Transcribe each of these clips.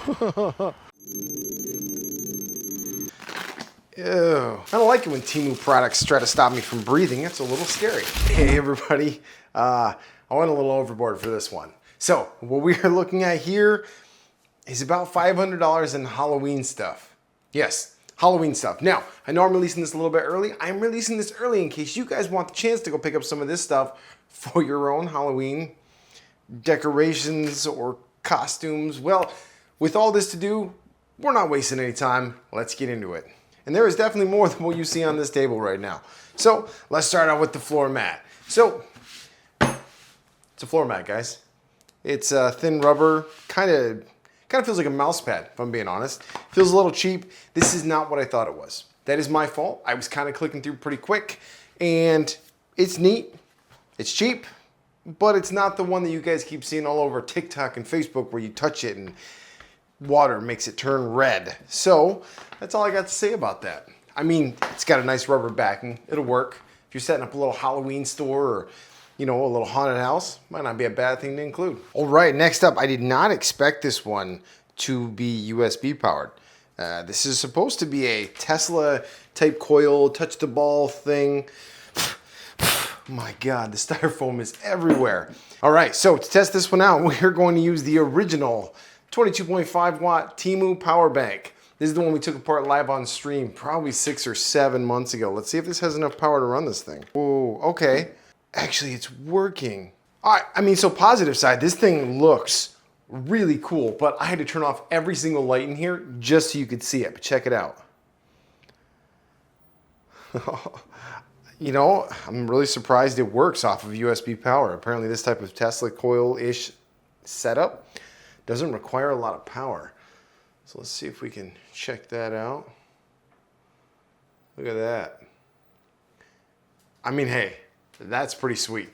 Ew. I don't like it when Temu products try to stop me from breathing. It's a little scary. Hey everybody, I went a little overboard for this one. So what we are looking at here is about $500 in Halloween stuff. Yes, Halloween stuff. Now, I know I'm releasing this a little bit early. I'm releasing this early in case you guys want the chance to go pick up some of this stuff for your own Halloween decorations or costumes. Well, with all this to do, we're not wasting any time. Let's get into it. And there is definitely more than what you see on this table right now. So let's start out with the floor mat. So it's a floor mat, guys. It's thin rubber, kind of feels like a mouse pad, if I'm being honest. Feels a little cheap. This is not what I thought it was. That is my fault. I was kind of clicking through pretty quick, and it's neat. It's cheap, but it's not the one that you guys keep seeing all over TikTok and Facebook where you touch it and water makes it turn red. So that's all I got to say about that. I mean, it's got a nice rubber backing. It'll work. If you're setting up a little Halloween store or, you know, a little haunted house, might not be a bad thing to include. All right, next up, I did not expect this one to be USB powered. This is supposed to be a Tesla type coil, touch the ball thing. My God, the styrofoam is everywhere. All right, so to test this one out, we're going to use the original 22.5 watt Temu power bank. This is the one we took apart live on stream probably 6 or 7 months ago. Let's see if this has enough power to run this thing. Oh, okay. Actually, it's working. All right, I mean, so positive side, this thing looks really cool, but I had to turn off every single light in here just so you could see it. But check it out. You know, I'm really surprised it works off of USB power. Apparently this type of Tesla coil-ish setup doesn't require a lot of power. So let's see if we can check that out. Look at that. I mean, hey, that's pretty sweet.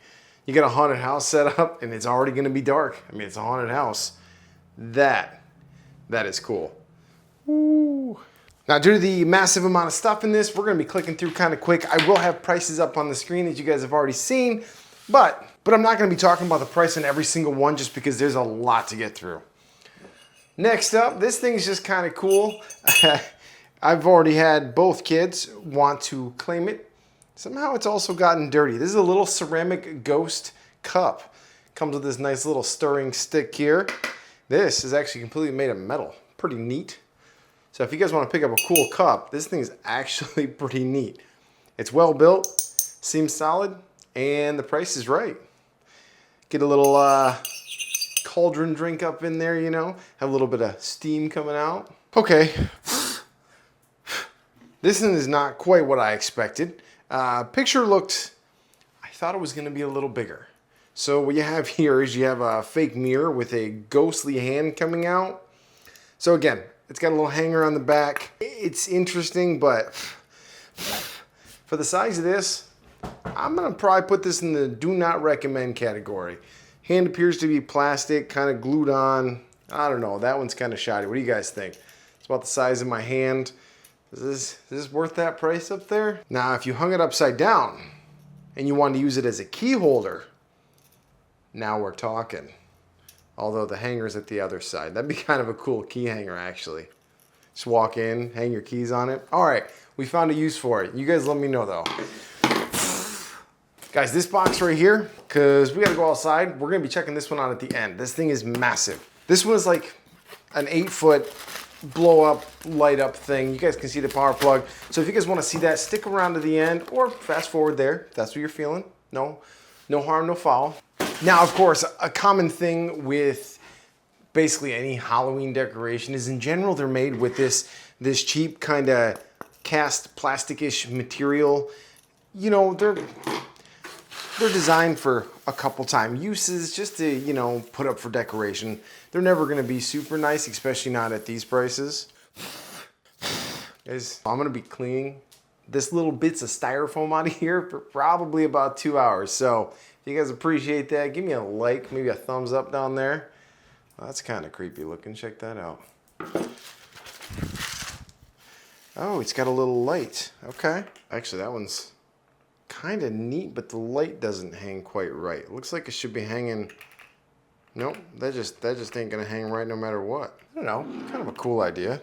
You get a haunted house set up and it's already gonna be dark. I mean, it's a haunted house. That is cool. Woo. Now, due to the massive amount of stuff in this, we're gonna be clicking through kind of quick. I will have prices up on the screen that you guys have already seen, but I'm not gonna be talking about the price on every single one just because there's a lot to get through. Next up, this thing's just kind of cool. I've already had both kids want to claim it. Somehow it's also gotten dirty. This is a little ceramic ghost cup. Comes with this nice little stirring stick here. This is actually completely made of metal. Pretty neat. So if you guys want to pick up a cool cup, this thing is actually pretty neat. It's well built, seems solid, and the price is right. Get a little cauldron drink up in there, you know, have a little bit of steam coming out. Okay, this one is not quite what I expected. Picture looked, I thought it was gonna be a little bigger. So what you have here is you have a fake mirror with a ghostly hand coming out. So again, it's got a little hanger on the back. It's interesting, but for the size of this, I'm gonna probably put this in the do not recommend category. Hand appears to be plastic, kind of glued on. I don't know, that one's kind of shoddy. What do you guys think? It's about the size of my hand. Is this worth that price up there? Now, if you hung it upside down and you wanted to use it as a key holder, now we're talking. Although the hanger's at the other side. That'd be kind of a cool key hanger, actually. Just walk in, hang your keys on it. All right, we found a use for it. You guys let me know, though. Guys, this box right here, because we gotta go outside, we're gonna be checking this one out at the end. This thing is massive. This one is like an 8-foot blow up, light up thing. You guys can see the power plug. So if you guys wanna see that, stick around to the end or fast forward there, if that's what you're feeling. No harm, no foul. Now, of course, a common thing with basically any Halloween decoration is in general, they're made with this cheap kind of cast plastic-ish material. You know, they're designed for a couple time uses just to, you know, put up for decoration. They're never gonna be super nice, especially not at these prices. Guys, I'm gonna be cleaning this little bits of styrofoam out of here for probably about 2 hours. So if you guys appreciate that, give me a like, maybe a thumbs up down there. Well, that's kind of creepy looking, check that out. Oh, it's got a little light, okay. Actually, that one's kind of neat, but the light doesn't hang quite right. It looks like it should be hanging Nope, that just ain't gonna hang right no matter what. I don't know, kind of a cool idea.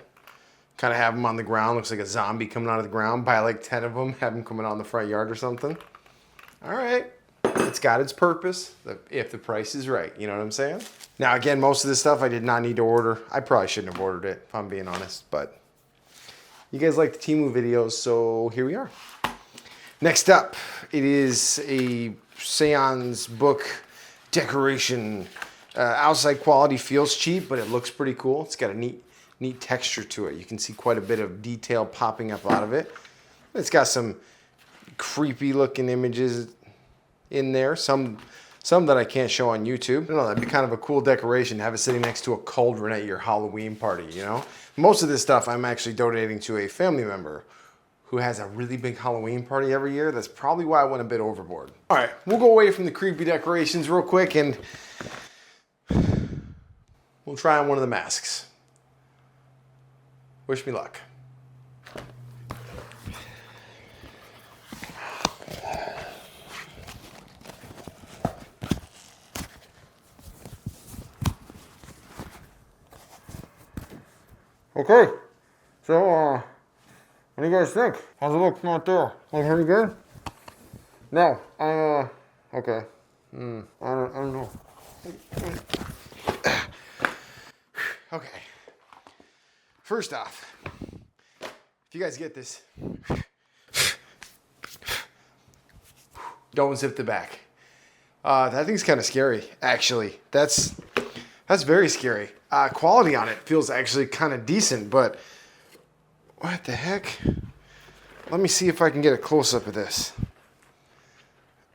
Kind of have them on the ground, looks like a zombie coming out of the ground. Buy like 10 of them, have them coming out in the front yard or something. All right, it's got its purpose if the price is right, you know what I'm saying? Now again, most of this stuff I did not need to order. I probably shouldn't have ordered it, if I'm being honest, but you guys like the Temu videos, so here we are. Next up, it is a seance book decoration. Outside quality, feels cheap, but it looks pretty cool. It's got a neat texture to it. You can see quite a bit of detail popping up out of it. It's got some creepy looking images in there. Some that I can't show on YouTube. I don't know, that'd be kind of a cool decoration to have it sitting next to a cauldron at your Halloween party, you know? Most of this stuff I'm actually donating to a family member who has a really big Halloween party every year. That's probably why I went a bit overboard. All right, we'll go away from the creepy decorations real quick and we'll try on one of the masks. Wish me luck. Okay, so what do you guys think? How's it look from out there? Look pretty good? No, okay. I don't know. Okay. First off, if you guys get this, don't zip the back. That thing's kind of scary, actually. That's very scary. Quality on it feels actually kind of decent, but what the heck? Let me see if I can get a close-up of this.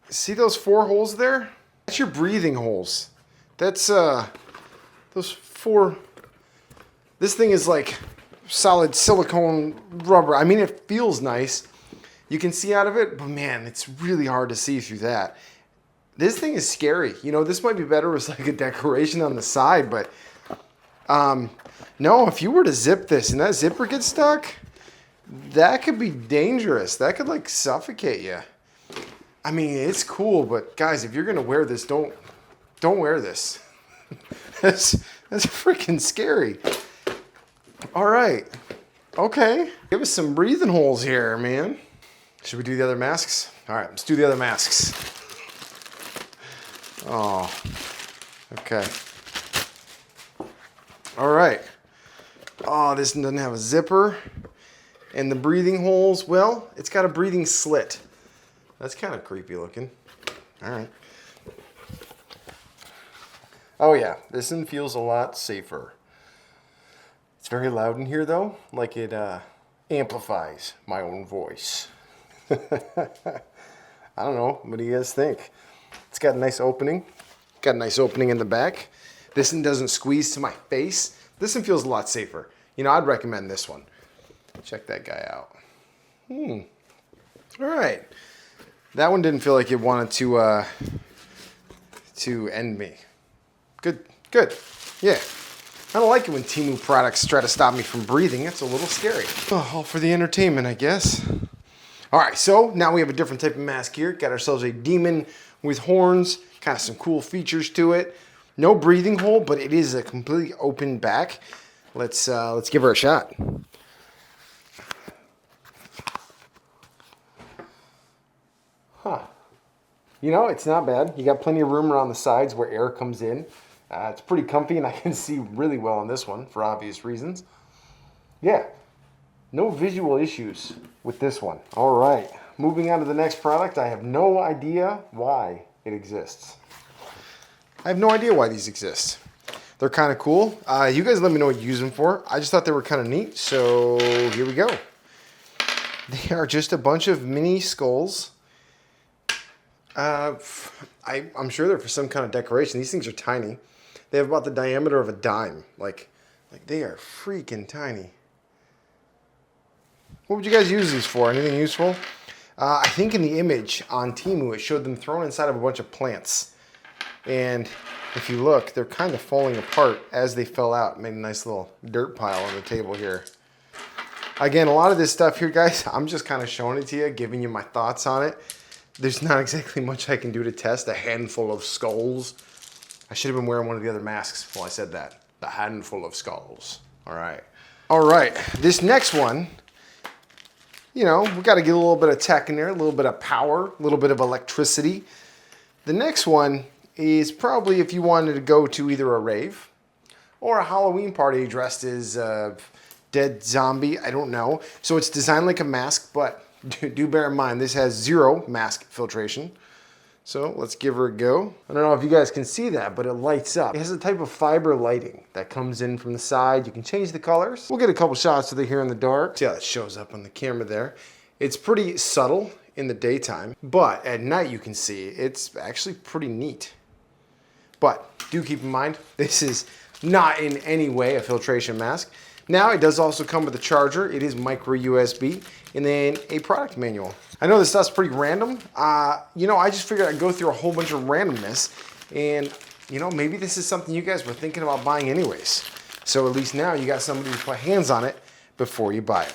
See those 4 holes there? That's your breathing holes. That's, those 4... This thing is like solid silicone rubber. I mean, it feels nice. You can see out of it, but man, it's really hard to see through that. This thing is scary. You know, this might be better as like a decoration on the side, but no, if you were to zip this and that zipper gets stuck, that could be dangerous. That could like suffocate you. I mean, it's cool, but guys, if you're gonna wear this, don't wear this. That's freaking scary. All right, okay. Give us some breathing holes here, man. Should we do the other masks? All right, let's do the other masks. Oh, okay. All right. Oh, this doesn't have a zipper. And the breathing holes, well, it's got a breathing slit. That's kind of creepy looking. All right. Oh yeah, this one feels a lot safer. It's very loud in here though, like it amplifies my own voice. I don't know, what do you guys think? It's got a nice opening. Got a nice opening in the back. This one doesn't squeeze to my face. This one feels a lot safer. You know, I'd recommend this one. Check that guy out. All right. That one didn't feel like it wanted to end me. Good. Yeah. I don't like it when Temu products try to stop me from breathing. It's a little scary. Oh, all for the entertainment, I guess. All right, so now we have a different type of mask here. Got ourselves a demon with horns. Kind of some cool features to it. No breathing hole, but it is a completely open back. Let's give her a shot. Huh. You know, it's not bad. You got plenty of room around the sides where air comes in. It's pretty comfy, and I can see really well on this one for obvious reasons. Yeah, no visual issues with this one. All right, moving on to the next product. I have no idea why it exists. I have no idea why these exist. They're kind of cool. You guys let me know what you use them for. I just thought they were kind of neat, so here we go. They are just a bunch of mini skulls. I'm sure they're for some kind of decoration. These things are tiny. They have about the diameter of a dime. Like they are freaking tiny. What would you guys use these for? Anything useful? I think in the image on Temu, it showed them thrown inside of a bunch of plants. And if you look, they're kind of falling apart as they fell out. Made a nice little dirt pile on the table here. Again, a lot of this stuff here, guys, I'm just kind of showing it to you, giving you my thoughts on it. There's not exactly much I can do to test a handful of skulls. I should have been wearing one of the other masks while I said that. The handful of skulls. All right. All right, this next one, you know, we got to get a little bit of tech in there, a little bit of power, a little bit of electricity. The next one is probably if you wanted to go to either a rave or a Halloween party dressed as a dead zombie, I don't know. So it's designed like a mask, but do bear in mind, this has 0 mask filtration. So let's give her a go. I don't know if you guys can see that, but it lights up. It has a type of fiber lighting that comes in from the side. You can change the colors. We'll get a couple shots of it here in the dark. See how it shows up on the camera there. It's pretty subtle in the daytime, but at night you can see it's actually pretty neat. But do keep in mind, this is not in any way a filtration mask. Now it does also come with a charger. It is micro USB and then a product manual. I know this stuff's pretty random. You know, I just figured I'd go through a whole bunch of randomness and, you know, maybe this is something you guys were thinking about buying anyways. So at least now you got somebody to put hands on it before you buy it.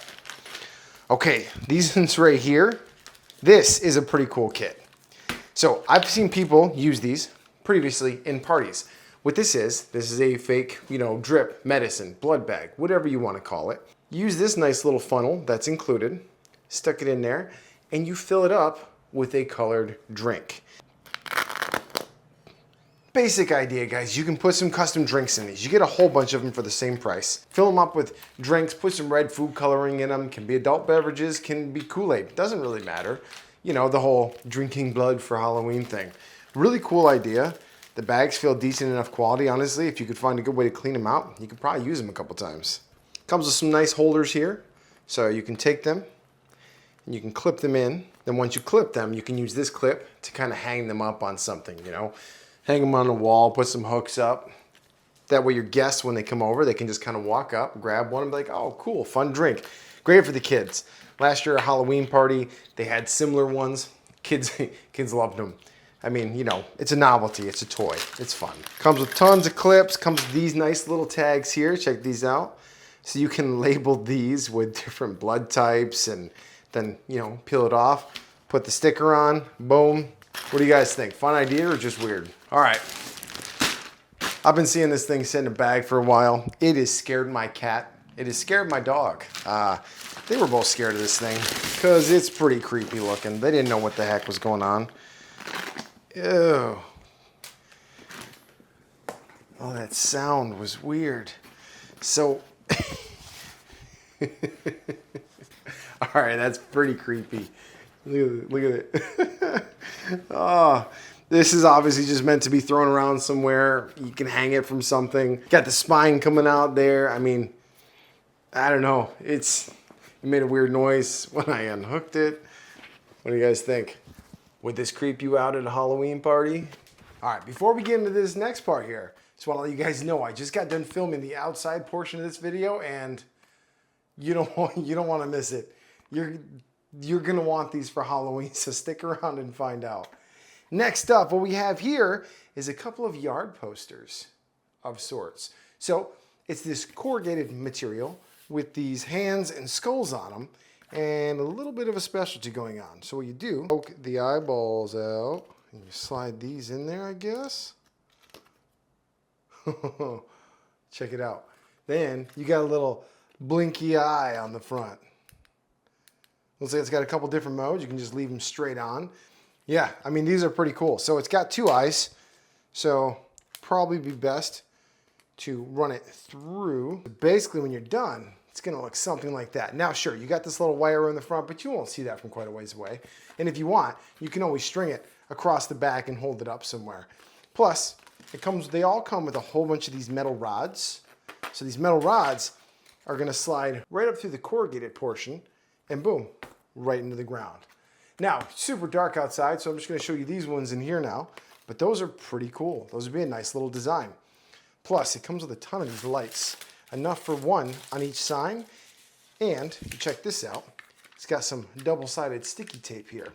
Okay, these ones right here, this is a pretty cool kit. So I've seen people use these previously in parties. What this is a fake, you know, drip, medicine, blood bag, whatever you want to call it. Use this nice little funnel that's included, stuck it in there, and you fill it up with a colored drink. Basic idea, guys. You can put some custom drinks in these. You get a whole bunch of them for the same price. Fill them up with drinks, put some red food coloring in them. Can be adult beverages, can be Kool-Aid. Doesn't really matter. You know, the whole drinking blood for Halloween thing. Really cool idea. The bags feel decent enough quality, honestly. If you could find a good way to clean them out, you could probably use them a couple times. Comes with some nice holders here. So you can take them and you can clip them in. Then once you clip them, you can use this clip to kind of hang them up on something, you know. Hang them on the wall, put some hooks up. That way your guests, when they come over, they can just kind of walk up, grab one and be like, oh, cool, fun drink. Great for the kids. Last year, a Halloween party, they had similar ones. Kids loved them. I mean, you know, it's a novelty, it's a toy, it's fun. Comes with tons of clips, comes with these nice little tags here, check these out. So you can label these with different blood types and then, you know, peel it off, put the sticker on, boom. What do you guys think? Fun idea or just weird? All right. I've been seeing this thing sit in a bag for a while. It has scared my cat. It has scared my dog. They were both scared of this thing because it's pretty creepy looking. They didn't know what the heck was going on. Ew. Oh, that sound was weird. So, all right, that's pretty creepy. Look at it. Oh, this is obviously just meant to be thrown around somewhere. You can hang it from something. Got the spine coming out there. I mean, I don't know. It made a weird noise when I unhooked it. What do you guys think? Would this creep you out at a Halloween party? All right, before we get into this next part here, just want to let you guys know I just got done filming the outside portion of this video, and you don't want to miss it. You're gonna want these for Halloween, so stick around and find out. Next up, what we have here is a couple of yard posters of sorts. So it's this corrugated material with these hands and skulls on them, and a little bit of a specialty going on. So what you do, poke the eyeballs out, and you slide these in there, I guess. Check it out. Then you got a little blinky eye on the front. Looks like it's got a couple different modes. You can just leave them straight on. Yeah, I mean, these are pretty cool. So it's got 2 eyes. So probably be best to run it through. Basically, when you're done, it's gonna look something like that. Now, sure, you got this little wire in the front, but you won't see that from quite a ways away. And if you want, you can always string it across the back and hold it up somewhere. Plus, they all come with a whole bunch of these metal rods. So these metal rods are gonna slide right up through the corrugated portion and boom, right into the ground. Now, super dark outside, so I'm just gonna show you these ones in here now, but those are pretty cool. Those would be a nice little design. Plus, it comes with a ton of these lights, enough for one on each side, and you check this out, it's got some double-sided sticky tape here.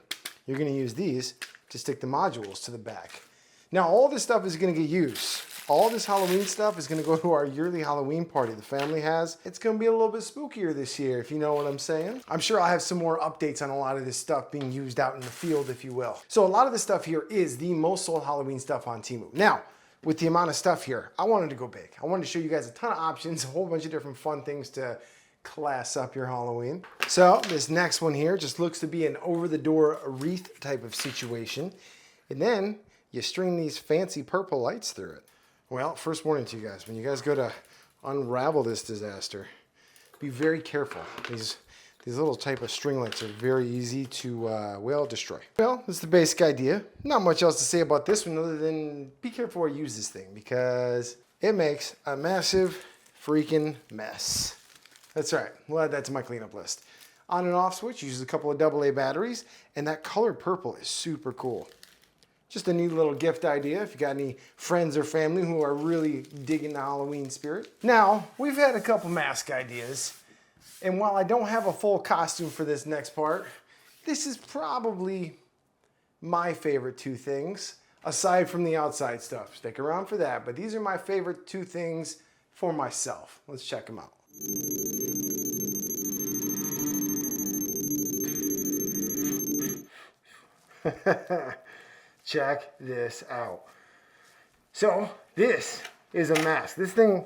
You're gonna use these to stick the modules to the back. Now, all this stuff is gonna get used. All this Halloween stuff is gonna go to our yearly Halloween party the family has. It's gonna be a little bit spookier this year, if you know what I'm saying. I'm sure I'll have some more updates on a lot of this stuff being used out in the field, if you will. So a lot of this stuff here is the most sold Halloween stuff on Temu. Now, with the amount of stuff here, I wanted to go big. I wanted to show you guys a ton of options, a whole bunch of different fun things to class up your Halloween. So this next one here just looks to be an over-the-door wreath type of situation. And then you string these fancy purple lights through it. Well, first warning to you guys, when you guys go to unravel this disaster, be very careful. These little type of string lights are very easy to, well, destroy. Well, that's the basic idea. Not much else to say about this one other than be careful where you use this thing because it makes a massive freaking mess. That's right, we'll add that to my cleanup list. On and off switch uses a couple of AA batteries, and that colored purple is super cool. Just a neat little gift idea if you got any friends or family who are really digging the Halloween spirit. Now, we've had a couple mask ideas, and while I don't have a full costume for this next part, this is probably my favorite two things, aside from the outside stuff. Stick around for that, but these are my favorite two things for myself. Let's check them out. Check this out. So this is a mask. This thing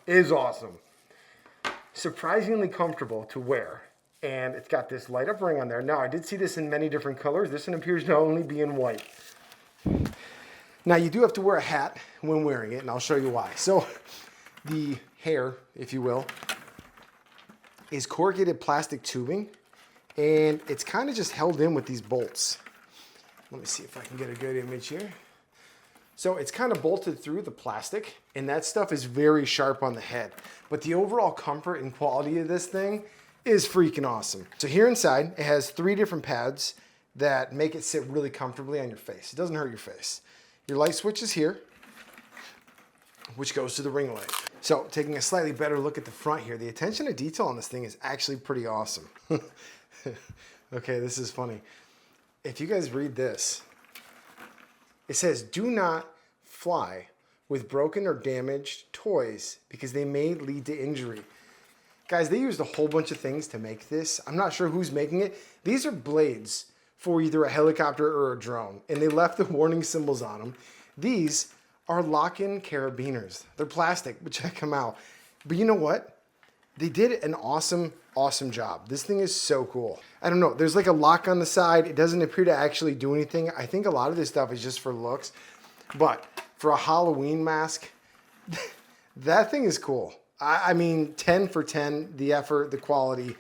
is awesome. Surprisingly comfortable to wear. And it's got this light up ring on there. Now I did see this in many different colors. This one appears to only be in white. Now you do have to wear a hat when wearing it, and I'll show you why. So the hair, if you will, is corrugated plastic tubing, and it's kind of just held in with these bolts. Let me see if I can get a good image here. So it's kind of bolted through the plastic, and that stuff is very sharp on the head. But the overall comfort and quality of this thing is freaking awesome. So here inside, it has 3 different pads that make it sit really comfortably on your face. It doesn't hurt your face. Your light switch is here, which goes to the ring light. So taking a slightly better look at the front here, the attention to detail on this thing is actually pretty awesome. Okay, this is funny. If you guys read this, it says, do not fly with broken or damaged toys because they may lead to injury. Guys, they used a whole bunch of things to make this. I'm not sure who's making it. These are blades for either a helicopter or a drone, and they left the warning symbols on them. These are lock-in carabiners. They're plastic, but check them out. But you know what? They did an awesome job. This thing is so cool. I don't know, there's like a lock on the side. It doesn't appear to actually do anything. I think a lot of this stuff is just for looks, but for a Halloween mask, that thing is cool. I mean, 10 for 10, the effort, the quality,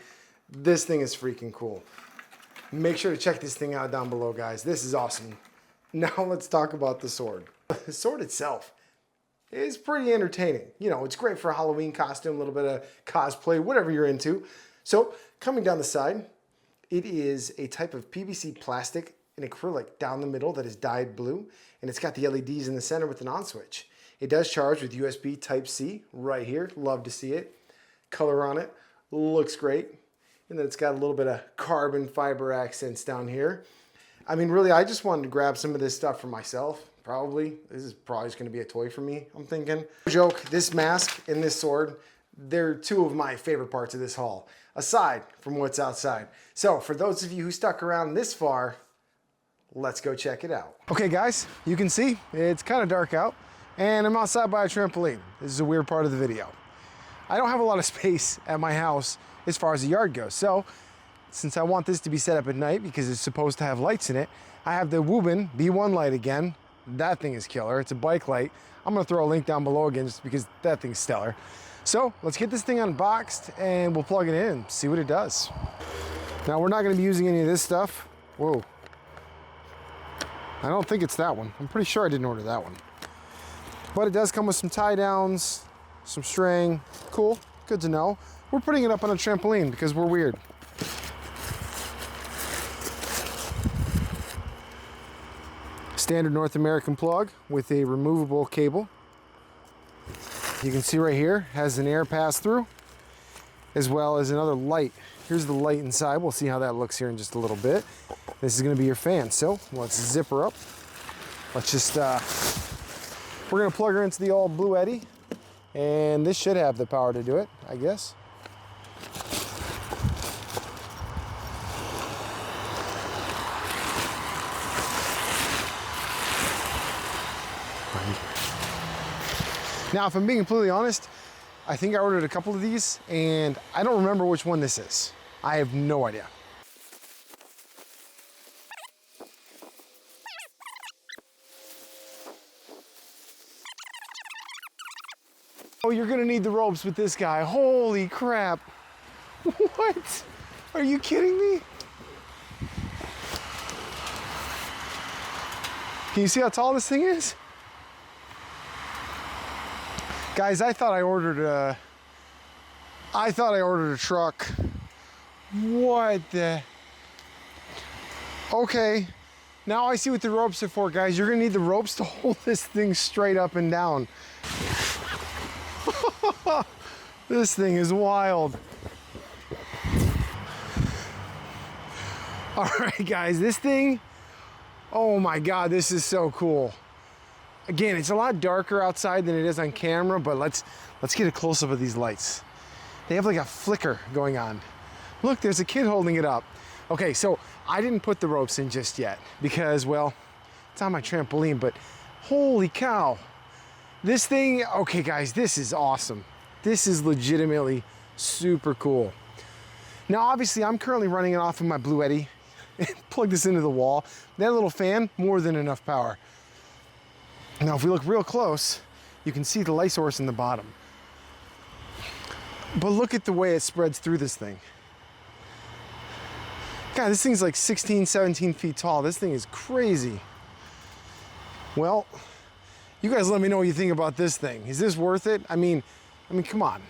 this thing is freaking cool. Make sure to check this thing out down below, guys. This is awesome. Now let's talk about the sword. The sword itself is pretty entertaining. You know, it's great for a Halloween costume, a little bit of cosplay, whatever you're into. So coming down the side, it is a type of PVC plastic and acrylic down the middle that is dyed blue, and it's got the LEDs in the center with an on switch. It does charge with USB Type-C right here. Love to see it. Color on it looks great. And then it's got a little bit of carbon fiber accents down here. I mean, really, I just wanted to grab some of this stuff for myself. Probably. This is probably going to be a toy for me, I'm thinking. No joke, this mask and this sword, they're 2 of my favorite parts of this haul, aside from what's outside. So for those of you who stuck around this far, let's go check it out. Okay, guys, you can see it's kind of dark out, and I'm outside by a trampoline. This is a weird part of the video. I don't have a lot of space at my house as far as the yard goes, so since I want this to be set up at night because it's supposed to have lights in it, I have the Woobin B1 light again. That thing is killer. It's a bike light. I'm gonna throw a link down below again just because that thing's stellar. So let's get this thing unboxed and we'll plug it in and see what it does. Now we're not gonna be using any of this stuff. Whoa. I don't think it's that one. I'm pretty sure I didn't order that one. But it does come with some tie downs, some string. Cool, good to know. We're putting it up on a trampoline because we're weird. Standard North American plug with a removable cable. You can see right here, has an air pass through, as well as another light. Here's the light inside. We'll see how that looks here in just a little bit. This is gonna be your fan. So let's zip her up. Let's just, we're gonna plug her into the old Blue Eddy, and this should have the power to do it, I guess. Now, if I'm being completely honest, I think I ordered a couple of these and I don't remember which one this is. I have no idea. Oh, you're gonna need the ropes with this guy. Holy crap. What? Are you kidding me? Can you see how tall this thing is? Guys, I thought I ordered a truck. What the? Okay, now I see what the ropes are for, guys. You're gonna need the ropes to hold this thing straight up and down. This thing is wild. All right, guys, this thing, oh my God, this is so cool. Again, it's a lot darker outside than it is on camera, but let's get a close-up of these lights. They have like a flicker going on. Look, there's a kid holding it up. Okay, so I didn't put the ropes in just yet because, well, it's on my trampoline, but holy cow. This thing, okay guys, this is awesome. This is legitimately super cool. Now, obviously, I'm currently running it off of my Blue Eddy. Plug this into the wall. That little fan, more than enough power. Now, if we look real close, you can see the light source in the bottom. But look at the way it spreads through this thing. God, this thing's like 16, 17 feet tall. This thing is crazy. Well, you guys let me know what you think about this thing. Is this worth it? I mean, come on.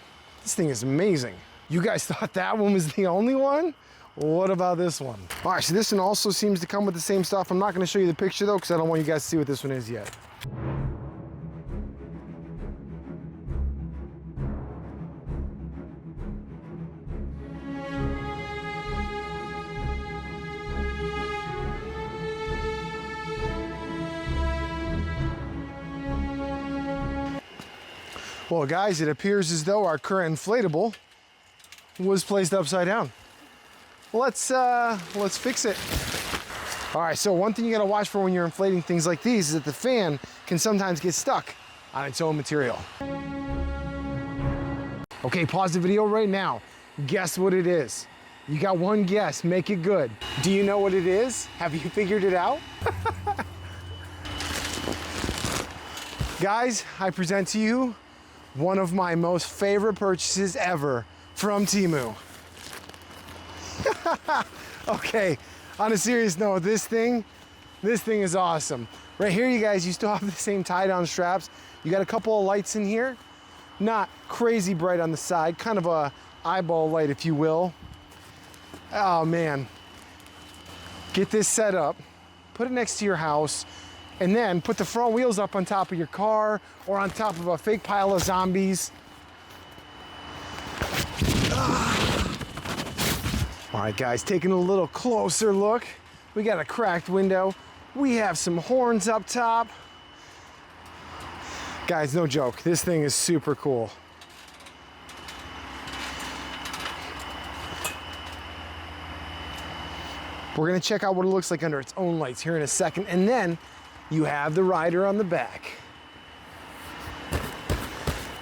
This thing is amazing. You guys thought that one was the only one? What about this one? All right, so this one also seems to come with the same stuff. I'm not gonna show you the picture though, because I don't want you guys to see what this one is yet. Well, guys, it appears as though our current inflatable was placed upside down. Let's fix it. All right, so one thing you gotta watch for when you're inflating things like these is that the fan can sometimes get stuck on its own material. Okay, pause the video right now. Guess what it is. You got one guess, make it good. Do you know what it is? Have you figured it out? Guys, I present to you one of my most favorite purchases ever from Temu. Okay, on a serious note, this thing is awesome. Right here, you guys, you still have the same tie-down straps. You got a couple of lights in here. Not crazy bright on the side, kind of a eyeball light, if you will. Oh man. Get this set up, put it next to your house, and then put the front wheels up on top of your car or on top of a fake pile of zombies. All right, guys, taking a little closer look. We got a cracked window. We have some horns up top. Guys, no joke, this thing is super cool. We're gonna check out what it looks like under its own lights here in a second, and then you have the rider on the back.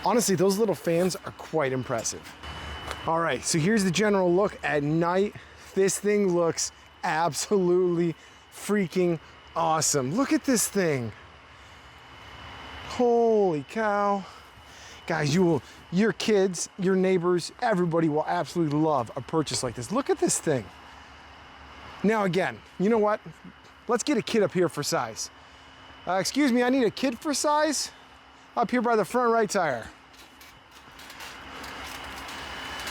Honestly, those little fans are quite impressive. All right, so here's the general look at night. This thing looks absolutely freaking awesome. Look at this thing. Holy cow. Guys, your kids, your neighbors, everybody will absolutely love a purchase like this. Look at this thing. Now again, you know what? Let's get a kid up here for size. Excuse me, I need a kid for size up here by the front right tire.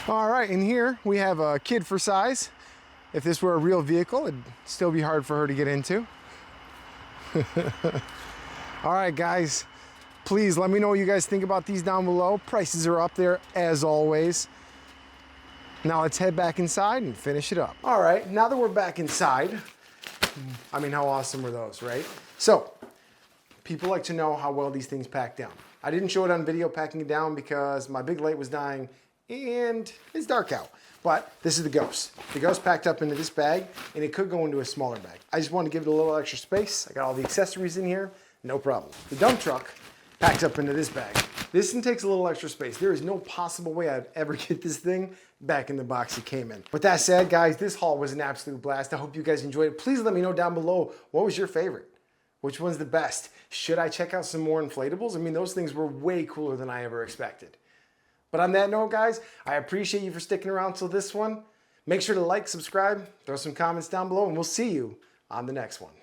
All right, in here we have a kid for size. If this were a real vehicle, it'd still be hard for her to get into. All right, guys, please let me know what you guys think about these down below. Prices are up there as always. Now let's head back inside and finish it up. All right, now that we're back inside, I mean, how awesome were those, right? So, people like to know how well these things pack down. I didn't show it on video packing it down because my big light was dying and it's dark out. But this is the Ghost. The Ghost packed up into this bag and it could go into a smaller bag. I just wanted to give it a little extra space. I got all the accessories in here, no problem. The dump truck packed up into this bag. This one takes a little extra space. There is no possible way I'd ever get this thing back in the box it came in. With that said, guys, this haul was an absolute blast. I hope you guys enjoyed it. Please let me know down below, what was your favorite? Which one's the best? Should I check out some more inflatables? I mean, those things were way cooler than I ever expected. But on that note, guys, I appreciate you for sticking around till this one. Make sure to like, subscribe, throw some comments down below, and we'll see you on the next one.